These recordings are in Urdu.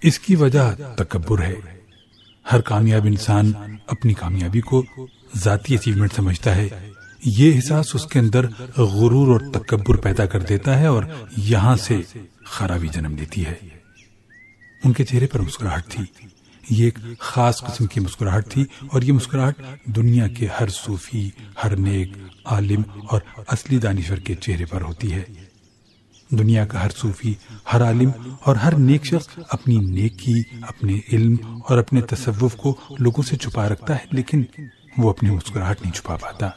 اس کی وجہ تکبر ہے۔ ہر کامیاب انسان اپنی کامیابی کو ذاتی اچیومنٹ سمجھتا ہے۔ یہ احساس اس کے اندر غرور اور تکبر پیدا کر دیتا ہے اور یہاں سے خرابی جنم لیتی ہے۔ ان کے چہرے پر مسکراہٹ تھی۔ یہ ایک خاص قسم کی مسکراہٹ تھی اور یہ مسکراہٹ دنیا کے ہر صوفی، ہر نیک، عالم اور اصلی دانشور کے چہرے پر ہوتی ہے۔ دنیا کا ہر صوفی، ہر عالم اور ہر نیک شخص اپنی نیکی، اپنے علم اور اپنے تصوف کو لوگوں سے چھپا رکھتا ہے، لیکن وہ اپنی مسکراہٹ نہیں چھپا پاتا۔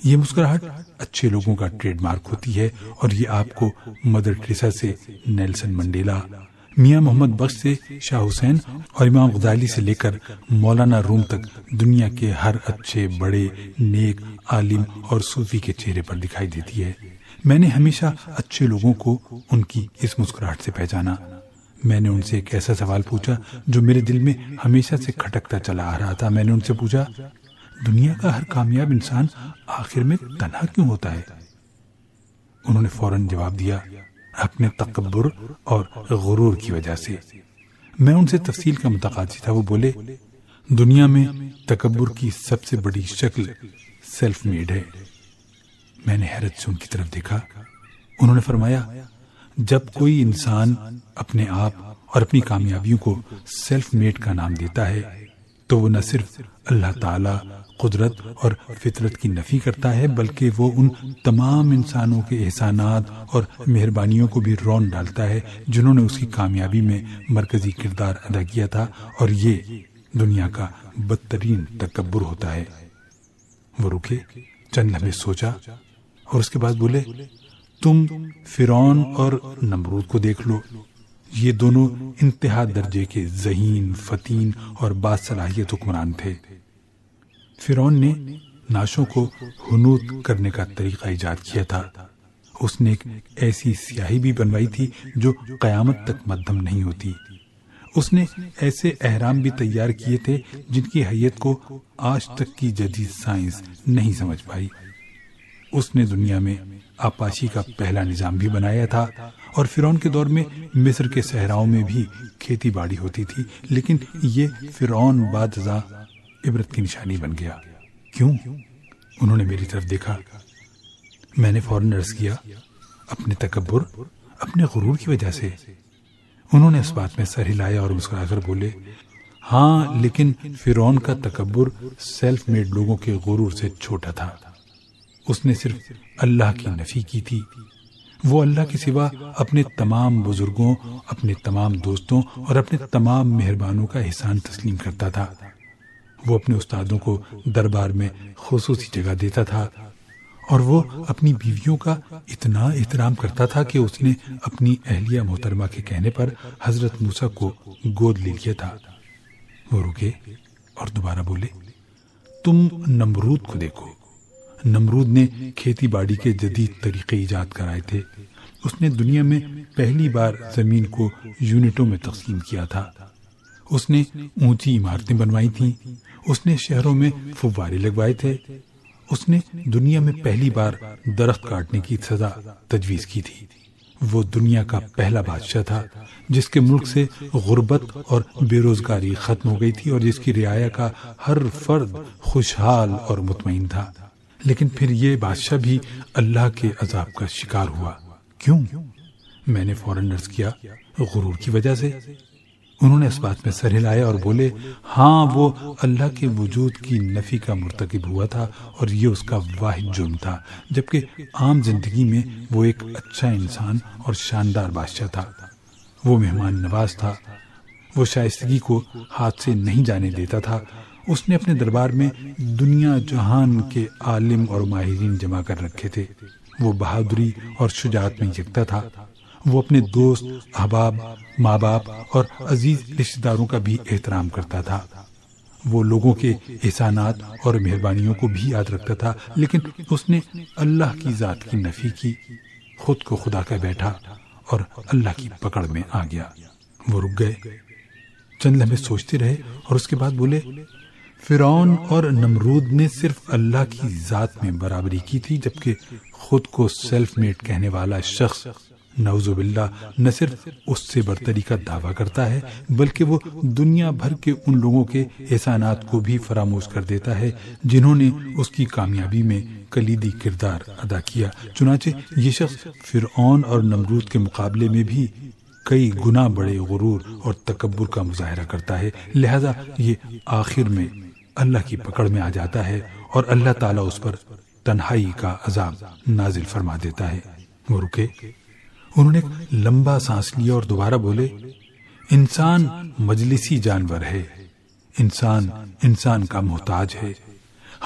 یہ مسکراہٹ اچھے لوگوں کا ٹریڈ مارک ہوتی ہے اور یہ آپ کو مدر ٹریسا سے نیلسن منڈیلا، میاں محمد بخش سے شاہ حسین اور امام غزالی سے لے کر مولانا روم تک دنیا کے ہر اچھے، بڑے، نیک، عالم اور صوفی کے چہرے پر دکھائی دیتی ہے۔ میں نے ہمیشہ اچھے لوگوں کو ان کی اس مسکراہٹ سے پہچانا۔ میں نے ان سے ایک ایسا سوال پوچھا جو میرے دل میں ہمیشہ سے کھٹکتا چلا آ رہا تھا۔ میں نے ان سے پوچھا، دنیا کا ہر کامیاب انسان آخر میں تنہا کیوں ہوتا ہے؟ انہوں نے فوراً جواب دیا، اپنے تکبر اور غرور کی وجہ سے۔ میں ان سے تفصیل کا متقاضی تھا۔ وہ بولے، دنیا میں تکبر کی سب سے بڑی شکل سیلف میڈ ہے۔ میں نے حیرت سے ان کی طرف دیکھا۔ انہوں نے فرمایا، جب کوئی انسان اپنے آپ اور اپنی کامیابیوں کو سیلف میڈ کا نام دیتا ہے تو وہ نہ صرف اللہ تعالی، قدرت اور فطرت کی نفی کرتا ہے، بلکہ وہ ان تمام انسانوں کے احسانات اور مہربانیوں کو بھی رون ڈالتا ہے جنہوں نے اس کی کامیابی میں مرکزی کردار ادا کیا تھا، اور یہ دنیا کا بدترین تکبر ہوتا ہے۔ وہ رکے، چند لمحے سوچا اور اس کے بعد بولے، تم فرعون اور نمرود کو دیکھ لو۔ یہ دونوں انتہا درجے کے ذہین، فتین اور باصلاحیت حکمران تھے۔ فرعون نے نعشوں کو حنوط کرنے کا طریقہ ایجاد کیا تھا۔ اس نے ایک ایسی سیاہی بھی بنوائی تھی جو قیامت تک مدھم نہیں ہوتی۔ اس نے ایسے احرام بھی تیار کیے تھے جن کی حیت کو آج تک کی جدید سائنس نہیں سمجھ پائی۔ اس نے دنیا میں آپاشی کا پہلا نظام بھی بنایا تھا، اور فرعون کے دور میں مصر کے صحراؤں میں بھی کھیتی باڑی ہوتی تھی، لیکن یہ فرعون بعد ازاں عبرت کی نشانی بن گیا۔ کیوں؟ انہوں نے میری طرف دیکھا۔ میں نے فوراً عرض کیا، اپنے تکبر، اپنے غرور کی وجہ سے۔ انہوں نے اس بات میں سر ہلایا اور مسکرا کر بولے، ہاں، لیکن فرعون کا تکبر سیلف میڈ لوگوں کے غرور سے چھوٹا تھا۔ اس نے صرف اللہ کی نفی کی تھی۔ وہ اللہ کے سوا اپنے تمام بزرگوں، اپنے تمام دوستوں اور اپنے تمام مہربانوں کا احسان تسلیم کرتا تھا۔ وہ اپنے استادوں کو دربار میں خصوصی جگہ دیتا تھا، اور وہ اپنی بیویوں کا اتنا احترام کرتا تھا کہ اس نے اپنی اہلیہ محترمہ کے کہنے پر حضرت موسیٰ کو گود لے لیا تھا۔ وہ رکے اور دوبارہ بولے، تم نمرود کو دیکھو۔ نمرود نے کھیتی باڑی کے جدید طریقے ایجاد کرائے تھے۔ اس نے دنیا میں پہلی بار زمین کو یونٹوں میں تقسیم کیا تھا۔ اس نے اونچی عمارتیں بنوائی تھیں۔ اس نے شہروں میں فوارے لگوائے تھے۔ اس نے دنیا میں پہلی بار درخت کاٹنے کی سزا تجویز کی تھی۔ وہ دنیا کا پہلا بادشاہ تھا جس کے ملک سے غربت اور بے روزگاری ختم ہو گئی تھی اور جس کی رعایا کا ہر فرد خوشحال اور مطمئن تھا۔ لیکن پھر یہ بادشاہ بھی اللہ کے عذاب کا شکار ہوا۔ کیوں؟ میں نے فوراً عرض کیا، غرور کی وجہ سے۔ انہوں نے اس بات میں سر ہلایا اور بولے، ہاں، وہ اللہ کے وجود کی نفی کا مرتکب ہوا تھا اور یہ اس کا واحد جرم تھا، جبکہ عام زندگی میں وہ ایک اچھا انسان اور شاندار بادشاہ تھا۔ وہ مہمان نواز تھا۔ وہ شائستگی کو ہاتھ سے نہیں جانے دیتا تھا۔ اس نے اپنے دربار میں دنیا جہان کے عالم اور ماہرین جمع کر رکھے تھے۔ وہ بہادری اور شجاعت میں یکتا تھا۔ وہ اپنے دوست، احباب، ماں باپ اور عزیز رشتہ داروں کا بھی احترام کرتا تھا۔ وہ لوگوں کے احسانات اور مہربانیوں کو بھی یاد رکھتا تھا، لیکن اس نے اللہ کی ذات کی نفی کی، خود کو خدا کہہ بیٹھا اور اللہ کی پکڑ میں آ گیا۔ وہ رک گئے، چند لمحے سوچتے رہے اور اس کے بعد بولے، فرعون اور نمرود نے صرف اللہ کی ذات میں برابری کی تھی، جبکہ خود کو سیلف میڈ کہنے والا شخص نعوذ باللہ نہ صرف اس سے برتری کا دعویٰ کرتا ہے بلکہ وہ دنیا بھر کے ان لوگوں کے احسانات کو بھی فراموش کر دیتا ہے جنہوں نے اس کی کامیابی میں کلیدی کردار ادا کیا۔ چنانچہ یہ شخص فرعون اور نمرود کے مقابلے میں بھی کئی گنا بڑے غرور اور تکبر کا مظاہرہ کرتا ہے، لہذا یہ آخر میں اللہ کی پکڑ میں آ جاتا ہے اور اللہ تعالیٰ اس پر تنہائی کا عذاب نازل فرما دیتا ہے۔ وہ رکے، انہوں نے ایک لمبا سانس لیا اور دوبارہ بولے، انسان مجلسی جانور ہے، انسان کا محتاج ہے۔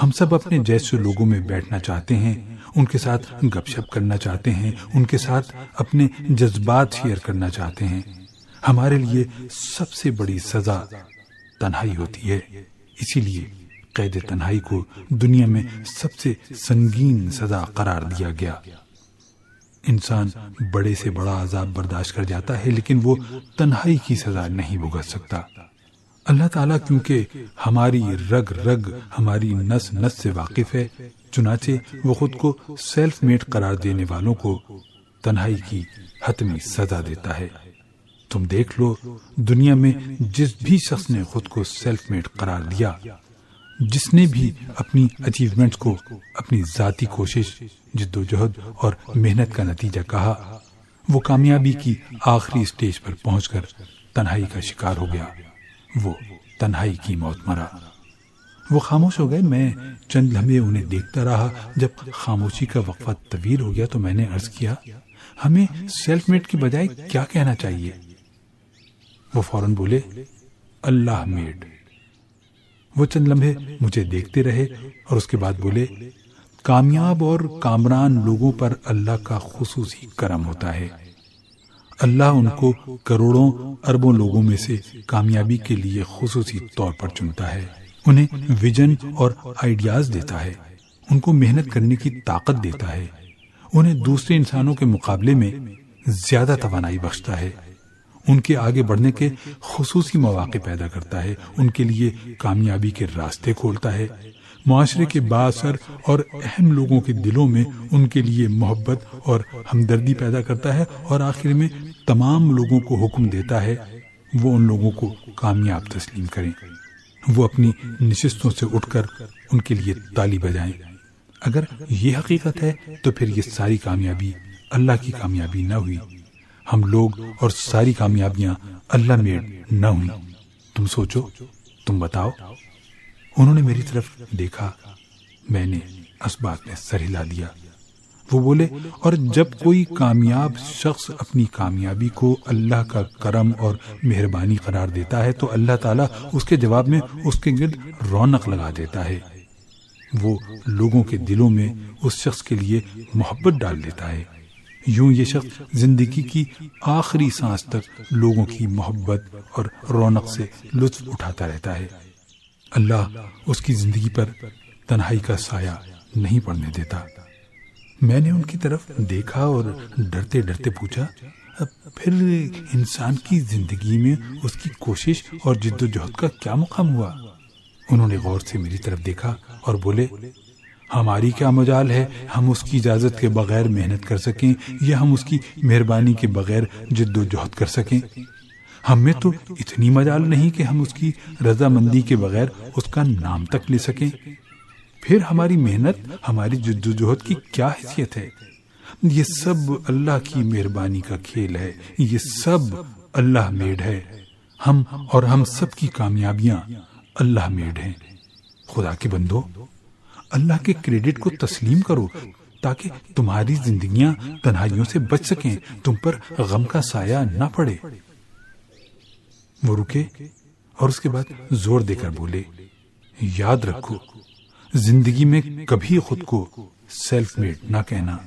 ہم سب اپنے جیسے لوگوں میں بیٹھنا چاہتے ہیں، ان کے ساتھ گپ شپ کرنا چاہتے ہیں، ان کے ساتھ اپنے جذبات شیئر کرنا چاہتے ہیں۔ ہمارے لیے سب سے بڑی سزا تنہائی ہوتی ہے، اسی لیے قید تنہائی کو دنیا میں سب سے سنگین سزا قرار دیا گیا۔ انسان بڑے سے بڑا عذاب برداشت کر جاتا ہے لیکن وہ تنہائی کی سزا نہیں بھگت سکتا۔ اللہ تعالیٰ کیونکہ ہماری رگ رگ، ہماری نس نس سے واقف ہے، چنانچہ وہ خود کو سیلف میڈ قرار دینے والوں کو تنہائی کی حتمی سزا دیتا ہے۔ تم دیکھ لو، دنیا میں جس بھی شخص نے خود کو سیلف میڈ قرار دیا، جس نے بھی اپنی اچیومنٹس کو اپنی ذاتی کوشش، جدوجہد اور محنت کا نتیجہ کہا، وہ کامیابی کی آخری سٹیج پر پہنچ کر تنہائی کا شکار ہو گیا، وہ تنہائی کی موت مرا۔ وہ خاموش ہو گئے۔ میں چند لمحے انہیں دیکھتا رہا۔ جب خاموشی کا وقفہ طویل ہو گیا تو میں نے عرض کیا، ہمیں سیلف میڈ کی بجائے کیا کہنا چاہیے؟ وہ فوراً بولے، اللہ میڈ۔ وہ چند لمحے مجھے دیکھتے رہے اور اس کے بعد بولے، کامیاب اور کامران لوگوں پر اللہ کا خصوصی کرم ہوتا ہے۔ اللہ ان کو کروڑوں اربوں لوگوں میں سے کامیابی کے لیے خصوصی طور پر چنتا ہے، انہیں ویژن اور آئیڈیاز دیتا ہے، ان کو محنت کرنے کی طاقت دیتا ہے، انہیں دوسرے انسانوں کے مقابلے میں زیادہ توانائی بخشتا ہے، ان کے آگے بڑھنے کے خصوصی مواقع پیدا کرتا ہے، ان کے لیے کامیابی کے راستے کھولتا ہے، معاشرے کے بااثر اور اہم لوگوں کے دلوں میں ان کے لیے محبت اور ہمدردی پیدا کرتا ہے، اور آخر میں تمام لوگوں کو حکم دیتا ہے وہ ان لوگوں کو کامیاب تسلیم کریں، وہ اپنی نشستوں سے اٹھ کر ان کے لیے تالی بجائیں۔ اگر یہ حقیقت ہے تو پھر یہ ساری کامیابی اللہ کی کامیابی نہ ہوئی، ہم لوگ اور ساری کامیابیاں اللہ میڈ نہ ہوئی۔ تم سوچو، تم بتاؤ۔ انہوں نے میری طرف دیکھا، میں نے اسباق میں سر ہلا دیا۔ وہ بولے، اور جب کوئی کامیاب شخص اپنی کامیابی کو اللہ کا کرم اور مہربانی قرار دیتا ہے تو اللہ تعالیٰ اس کے جواب میں اس کے گرد رونق لگا دیتا ہے، وہ لوگوں کے دلوں میں اس شخص کے لیے محبت ڈال دیتا ہے۔ یوں یہ شخص زندگی کی آخری سانس تک لوگوں کی محبت اور رونق سے لطف اٹھاتا رہتا ہے۔ اللہ اس کی زندگی پر تنہائی کا سایہ نہیں پڑنے دیتا۔ میں نے ان کی طرف دیکھا اور ڈرتے ڈرتے پوچھا، پھر انسان کی زندگی میں اس کی کوشش اور جد و جہد کا کیا مقام ہوا؟ انہوں نے غور سے میری طرف دیکھا اور بولے، ہماری کیا مجال ہے ہم اس کی اجازت کے بغیر محنت کر سکیں یا ہم اس کی مہربانی کے بغیر جد و جہد کر سکیں؟ ہم میں تو اتنی مجال نہیں کہ ہم اس کی رضامندی کے بغیر اس کا نام تک لے سکیں۔ پھر ہماری محنت، ہماری جد و جہد کی کیا حیثیت ہے؟ یہ سب اللہ کی مہربانی کا کھیل ہے، یہ سب اللہ میڈ ہے۔ ہم اور ہم سب کی کامیابیاں اللہ میڈ ہیں۔ خدا کے بندو، اللہ کے کریڈٹ کو تسلیم کرو تاکہ تمہاری زندگیاں تنہائیوں سے بچ سکیں، تم پر غم کا سایہ نہ پڑے۔ وہ رکے اور اس کے بعد زور دے کر بولے، یاد رکھو، زندگی میں کبھی خود کو سیلف میڈ نہ کہنا،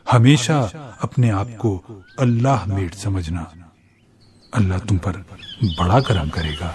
ہمیشہ اپنے آپ کو اللہ میڈ سمجھنا۔ اللہ تم پر بڑا کرم کرے گا۔